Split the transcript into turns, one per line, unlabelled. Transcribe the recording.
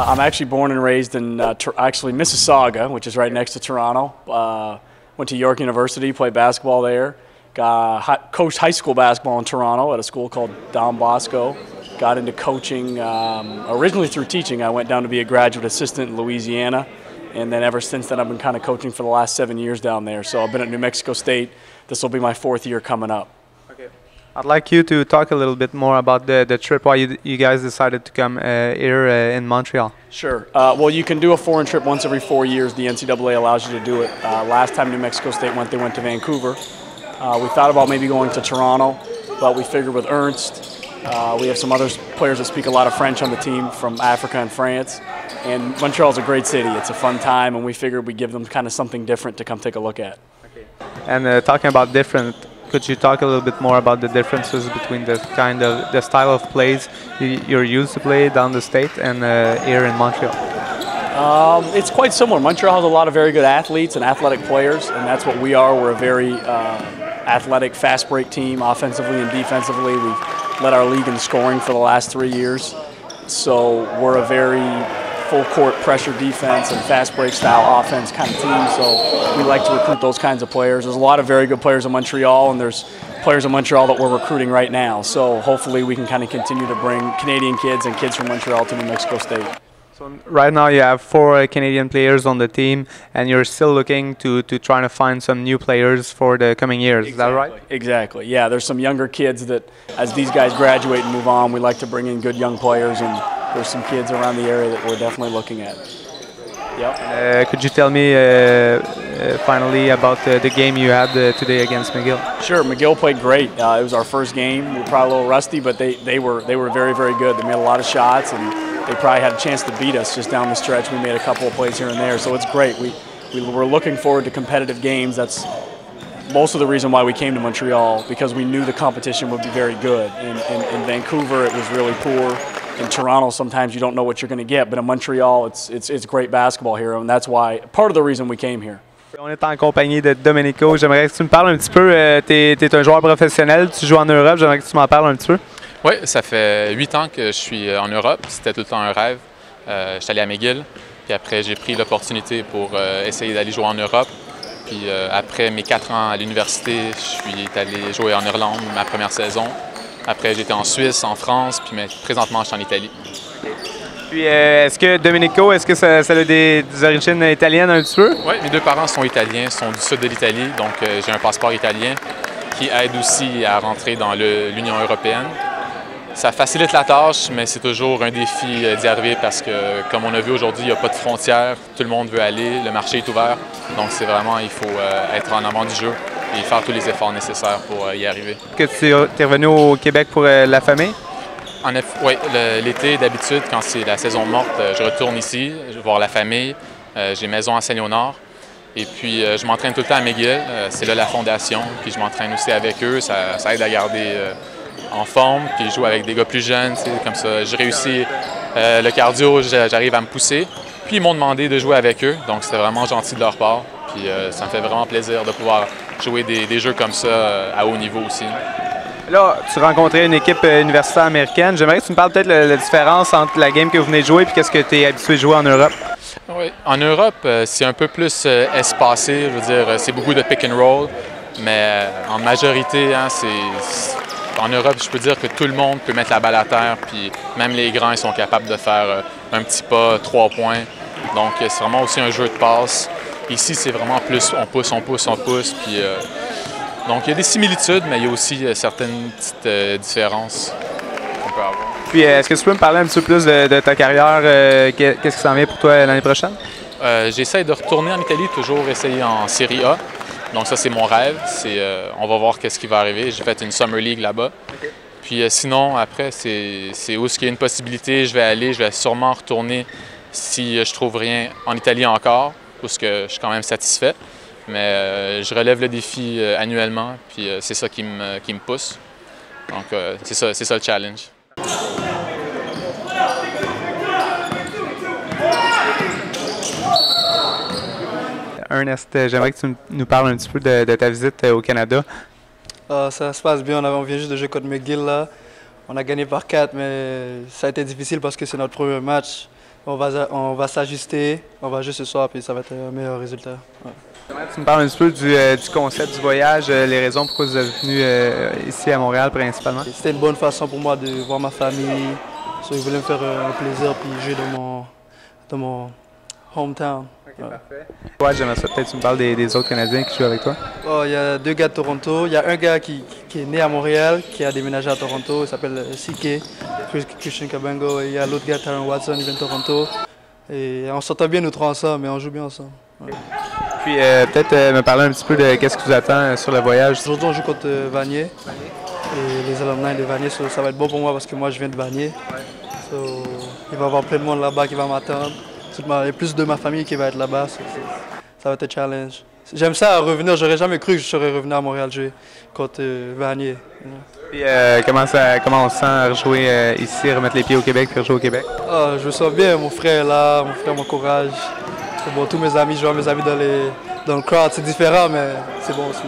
I'm actually born and raised in actually Mississauga, which is right next to Toronto. Went to York University, played basketball there. Coached high school basketball in Toronto at a school called Don Bosco. Got into coaching originally through teaching. I went down to be a graduate assistant in Louisiana, and then ever since then I've been kind of coaching for the last 7 years down there. So I've been at New Mexico State. This will be my 4th year coming up.
Okay. I'd like you to talk a little bit more about the trip, why you guys decided to come here in Montreal.
Sure. Well, you can do a foreign trip once every 4 years. The NCAA allows you to do it. Last time New Mexico State went, they went to Vancouver. We thought about maybe going to Toronto, but we figured with Ernst, we have some other players that speak a lot of French on the team from Africa and France. And Montreal's a great city. It's a fun time, and we figured we'd give them kind of something different to come take a look at.
Okay. And talking about different, could you talk a little bit more about the differences between the style of plays you're used to play down the state and here in Montreal?
It's quite similar. Montreal has a lot of very good athletes and athletic players, and that's what we are. We're a very athletic, fast break team, offensively and defensively. We've led our league in scoring for the last 3 years. So we're a very full court pressure defense and fast break style offense kind of team. So we like to recruit those kinds of players. There's a lot of very good players in Montreal, and there's players in Montreal that we're recruiting right now. So hopefully we can kind of continue to bring Canadian kids and kids from Montreal to New Mexico State.
So right now you have 4 Canadian players on the team, and you're still looking to try to find some new players for the coming years. Exactly. Is that right?
Exactly. Yeah, there's some younger kids that, as these guys graduate and move on, we like to bring in good young players, and there's some kids around the area that we're definitely looking at. Yep.
Could you tell me finally about the game you had today against McGill?
Sure. McGill played great. It was our first game. We were probably a little rusty, but they were very, very good. They made a lot of shots, and they probably had a chance to beat us just down the stretch. We made a couple of plays here and there, so it's great. We're looking forward to competitive games. That's most of the reason why we came to Montreal, because we knew the competition would be very good. In Vancouver, it was really poor. In Toronto, sometimes you don't know what you're going to get, but in Montreal, it's great basketball here, and that's why part of the reason we came here.
On est en compagnie de Domenico. J'aimerais que tu me parles un petit peu. Tu es un joueur professionnel, tu joues en Europe. J'aimerais que tu m'en parles un petit peu.
Oui, ça fait 8 ans que je suis en Europe. C'était tout le temps un rêve. Je suis allé à McGill, puis après j'ai pris l'opportunité pour essayer d'aller jouer en Europe. Puis après mes 4 ans à l'université, je suis allé jouer en Irlande ma première saison. Après j'étais en Suisse, en France, puis présentement je suis en Italie.
Puis est-ce que Domenico, est-ce que ça a des origines italiennes un petit peu?
Oui, mes 2 parents sont italiens, sont du sud de l'Italie, donc j'ai un passeport italien qui aide aussi à rentrer dans l'Union européenne. Ça facilite la tâche, mais c'est toujours un défi d'y arriver parce que, comme on a vu aujourd'hui, il n'y a pas de frontières, tout le monde veut aller, le marché est ouvert. Donc c'est vraiment, il faut être en avant du jeu et faire tous les efforts nécessaires pour y arriver.
Est-ce que tu es revenu au Québec pour la famille?
Oui, l'été, d'habitude, quand c'est la saison morte, je retourne ici, je vais voir la famille. J'ai maison à Saint-Léonard. Et puis, je m'entraîne tout le temps à McGill. C'est là la fondation. Puis je m'entraîne aussi avec eux. Ça aide à garder en forme. Puis je joue avec des gars plus jeunes. Comme ça, je réussis le cardio, j'arrive à me pousser. Puis ils m'ont demandé de jouer avec eux. Donc, c'était vraiment gentil de leur part. Puis ça me fait vraiment plaisir de pouvoir jouer des jeux comme ça à haut niveau aussi.
Là, tu rencontrais une équipe universitaire américaine. J'aimerais que tu me parles peut-être de la différence entre la game que vous venez de jouer et qu'est-ce que tu es habitué de jouer en Europe.
Oui, en Europe, c'est un peu plus espacé. Je veux dire, c'est beaucoup de pick and roll. Mais en majorité, hein, en Europe, je peux dire que tout le monde peut mettre la balle à terre. Puis même les grands, ils sont capables de faire un petit pas, 3 points. Donc, c'est vraiment aussi un jeu de passe. Ici, c'est vraiment plus on pousse, on pousse, on pousse. Puis, donc, il y a des similitudes, mais il y a aussi certaines petites différences qu'on peut avoir.
Puis, est-ce que tu peux me parler un petit peu plus de ta carrière? Qu'est-ce qui s'en vient pour toi l'année prochaine?
J'essaie de retourner en Italie, toujours essayer en Série A. Donc, ça, c'est mon rêve. On va voir qu'est-ce qui va arriver. J'ai fait une Summer League là-bas. Okay. Puis, sinon, après, c'est où est-ce qu'il y a une possibilité, je vais aller. Je vais sûrement retourner si je trouve rien en Italie encore, parce que je suis quand même satisfait. Mais je relève le défi annuellement, puis c'est ça qui me pousse. Donc, c'est ça le challenge.
Ernest, j'aimerais que tu nous parles un petit peu de ta visite au Canada.
Ça se passe bien, on vient juste de jouer contre McGill là. On a gagné par 4, mais ça a été difficile parce que c'est notre premier match. On va s'ajuster, on va jouer ce soir, puis ça va être un meilleur résultat. Ouais.
Tu me parles un petit peu du concept du voyage, les raisons pourquoi vous êtes venu ici à Montréal principalement?
C'était une bonne façon pour moi de voir ma famille. Je voulais me faire un plaisir puis jouer dans mon hometown.
Okay, ouais. Parfait. Ouais, j'aimerais ça. Peut-être tu me parles des autres Canadiens qui jouent avec toi?
Oh, il y a 2 gars de Toronto. Il y a un gars qui est né à Montréal, qui a déménagé à Toronto. Il s'appelle CK, Christian Cabango. Et il y a l'autre gars, Taron Watson, il vient de Toronto. Et on s'entend bien nous 3 ensemble, mais on joue bien ensemble. Ouais.
Puis peut-être me parler un petit peu de qu'est-ce qui vous attend sur le voyage.
Aujourd'hui, on joue contre Vanier. Et les alumni de Vanier, ça va être bon pour moi parce que moi, je viens de Vanier. So, il va y avoir plein de monde là-bas qui va m'attendre. Il y a plus de ma famille qui va être là-bas. Ça va être un challenge. J'aime ça revenir. J'aurais jamais cru que je serais revenu à Montréal jouer contre Vanier.
Puis comment on se sent à rejouer ici, remettre les pieds au Québec et rejouer au Québec?
Oh, je me sens bien. Mon frère est là. Mon frère m'encourage. C'est bon, tous mes amis, je vois mes amis dans le crowd. C'est différent, mais c'est bon aussi.